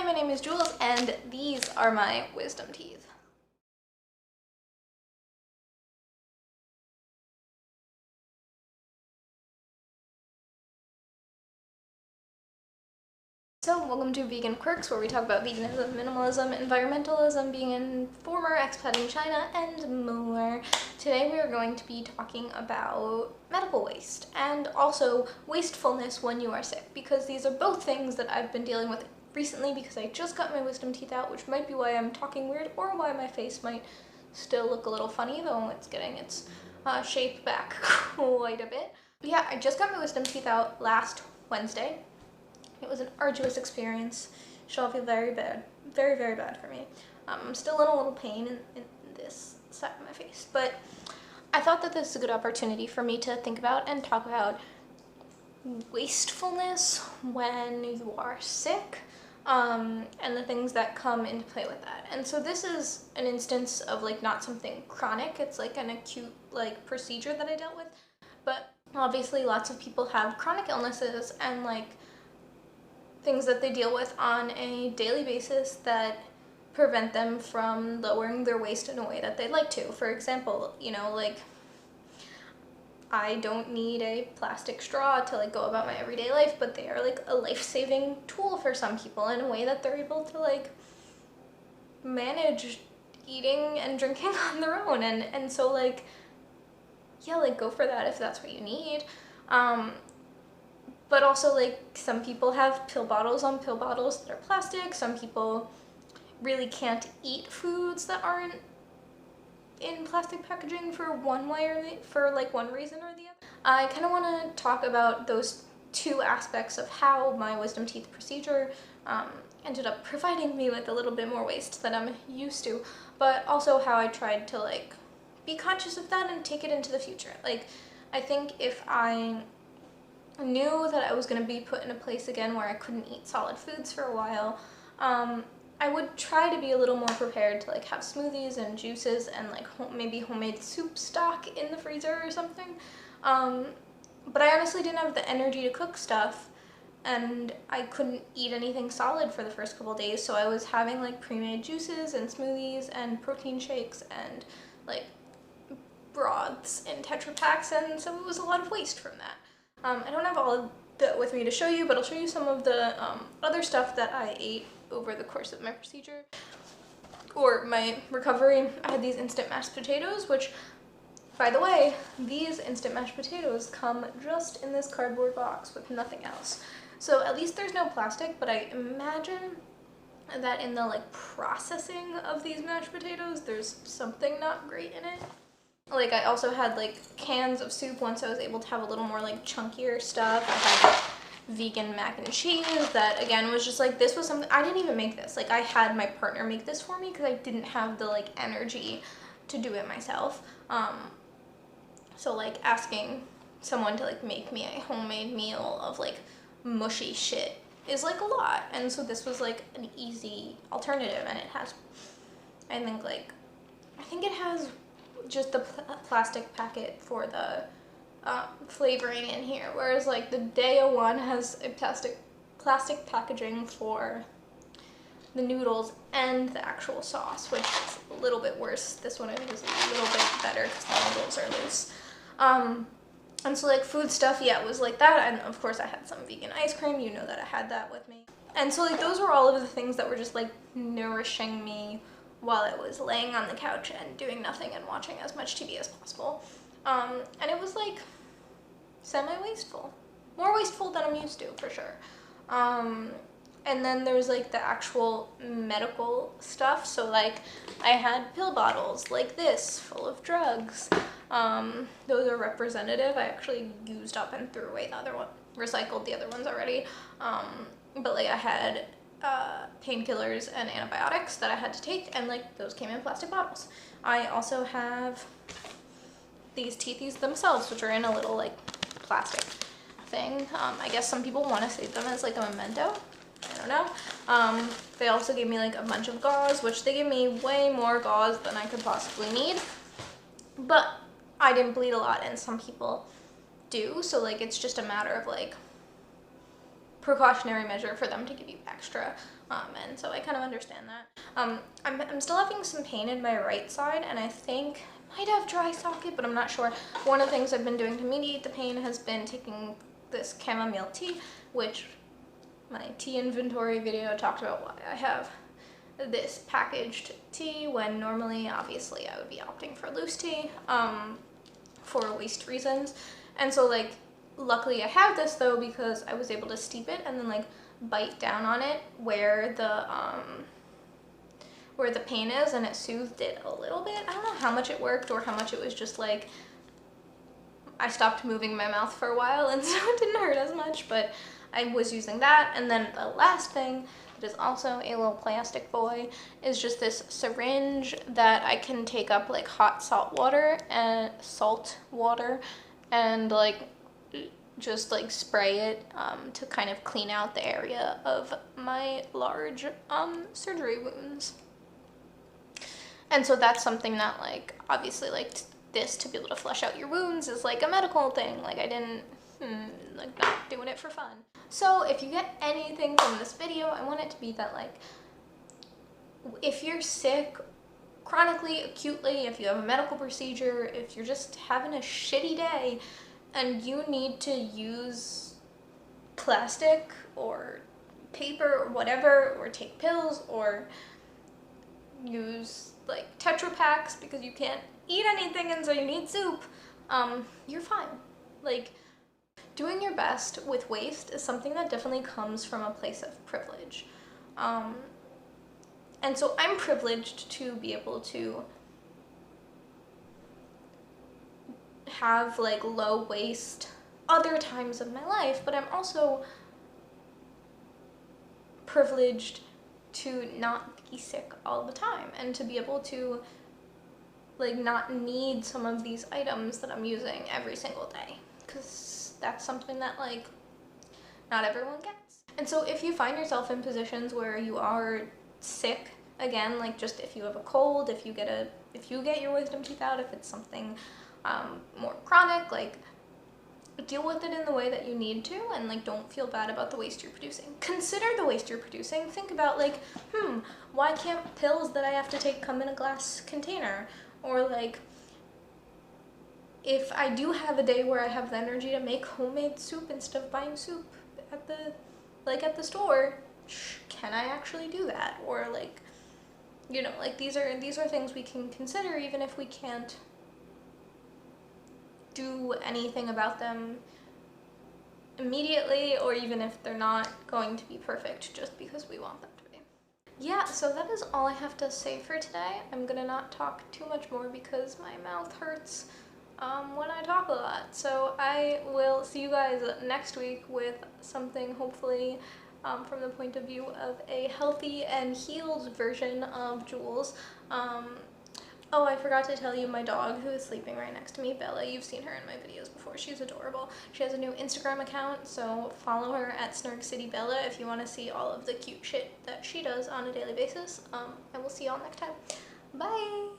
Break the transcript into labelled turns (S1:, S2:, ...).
S1: my name is Jules, and these are my wisdom teeth. So, welcome to Vegan Quirks, where we talk about veganism, minimalism, environmentalism, being a former expat in China, and more. Today we are going to be talking about medical waste, and also wastefulness when you are sick, because these are both things that I've been dealing with recently because I just got my wisdom teeth out, which might be why I'm talking weird, or why my face might still look a little funny, though it's getting its shape back quite a bit. But yeah, I just got my wisdom teeth out last Wednesday. It was an arduous experience. She'll feel very bad, very, very bad for me. I'm still in a little pain in this side of my face, but I thought that this is a good opportunity for me to think about and talk about wastefulness when you are sick, and the things that come into play with that. And so this is an instance of like not something chronic, it's like an acute like procedure that I dealt with, but obviously lots of people have chronic illnesses and like things that they deal with on a daily basis that prevent them from lowering their waste in a way that they'd like to. For example, you know, like I don't need a plastic straw to like go about my everyday life, but they are like a life-saving tool for some people in a way that they're able to like manage eating and drinking on their own. And so like, yeah, like go for that if that's what you need. But also, like, some people have pill bottles on pill bottles that are plastic. Some people really can't eat foods that aren't in plastic packaging for one way or for like one reason or the other. I kind of want to talk about those two aspects of how my wisdom teeth procedure ended up providing me with a little bit more waste than I'm used to, but also how I tried to like be conscious of that and take it into the future. Like, I think if I knew that I was going to be put in a place again where I couldn't eat solid foods for a while, I would try to be a little more prepared to like have smoothies and juices and like maybe homemade soup stock in the freezer or something. But I honestly didn't have the energy to cook stuff, and I couldn't eat anything solid for the first couple days, so I was having like pre-made juices and smoothies and protein shakes and like broths in Tetra Paks, and so it was a lot of waste from that. I don't have all of that with me to show you, but I'll show you some of the other stuff that I ate over the course of my procedure or my recovery. I had these instant mashed potatoes, which, by the way, these instant mashed potatoes come just in this cardboard box with nothing else. So at least there's no plastic, but I imagine that in the like processing of these mashed potatoes, there's something not great in it. Like, I also had like cans of soup once I was able to have a little more like chunkier stuff. I had vegan mac and cheese that again was just like, this was something I didn't even make this. Like, I had my partner make this for me because I didn't have the like energy to do it myself. So like asking someone to like make me a homemade meal of like mushy shit is like a lot. And so this was like an easy alternative, and it has, I think it has just the plastic packet for the flavoring in here, whereas like the Deo one has a plastic packaging for the noodles and the actual sauce, which is a little bit worse. This one I think is a little bit better because the noodles are loose. And so like food stuff, yeah, it was like that, and of course I had some vegan ice cream, you know that I had that with me. And so like those were all of the things that were just like nourishing me while I was laying on the couch and doing nothing and watching as much TV as possible. And it was like semi-wasteful. More wasteful than I'm used to, for sure. And then there's like the actual medical stuff. So like I had pill bottles like this full of drugs. Those are representative. I actually used up and threw away the other one, recycled the other ones already. But like I had painkillers and antibiotics that I had to take, and like those came in plastic bottles. I also have these teethies themselves, which are in a little like plastic thing. I guess some people want to save them as like a memento. I don't know. They also gave me like a bunch of gauze, which they gave me way more gauze than I could possibly need, but I didn't bleed a lot and some people do, so like it's just a matter of like precautionary measure for them to give you extra, and so I kind of understand that. I'm still having some pain in my right side, and I think I might have dry socket, but I'm not sure. One of the things I've been doing to mediate the pain has been taking this chamomile tea, which my tea inventory video talked about why I have this packaged tea when normally, obviously, I would be opting for loose tea for waste reasons. And so, like, luckily I have this though because I was able to steep it and then like bite down on it where the pain is, and it soothed it a little bit. I don't know how much it worked or how much it was just like I stopped moving my mouth for a while and so it didn't hurt as much, but I was using that. And then the last thing that is also a little plastic boy is just this syringe that I can take up like hot salt water and like just like spray it to kind of clean out the area of my large surgery wounds. And so that's something that, like, obviously, like, this to be able to flush out your wounds is like a medical thing. Like, I didn't like not doing it for fun. So if you get anything from this video, I want it to be that, like, if you're sick chronically, acutely, if you have a medical procedure, if you're just having a shitty day and you need to use plastic or paper or whatever, or take pills or use like Tetra Packs because you can't eat anything and so you need soup, you're fine. Like, doing your best with waste is something that definitely comes from a place of privilege. And so I'm privileged to be able to have like low waste other times of my life, but I'm also privileged to not be sick all the time and to be able to like not need some of these items that I'm using every single day, because that's something that like not everyone gets. And so if you find yourself in positions where you are sick, again, like just if you have a cold, if you get your wisdom teeth out, if it's something more chronic, like deal with it in the way that you need to, and like don't feel bad about the waste you're producing. Consider the waste you're producing. Think about like, why can't pills that I have to take come in a glass container? Or like, if I do have a day where I have the energy to make homemade soup instead of buying soup at the store, can I actually do that? Or like, you know, like these are things we can consider even if we can't do anything about them immediately, or even if they're not going to be perfect just because we want them to be. Yeah, so that is all I have to say for today. I'm gonna not talk too much more because my mouth hurts when I talk a lot. So I will see you guys next week with something hopefully from the point of view of a healthy and healed version of Jules. Oh, I forgot to tell you, my dog who is sleeping right next to me, Bella, you've seen her in my videos before. She's adorable. She has a new Instagram account, so follow her at Snark City Bella if you want to see all of the cute shit that she does on a daily basis. And we'll see y'all next time. Bye!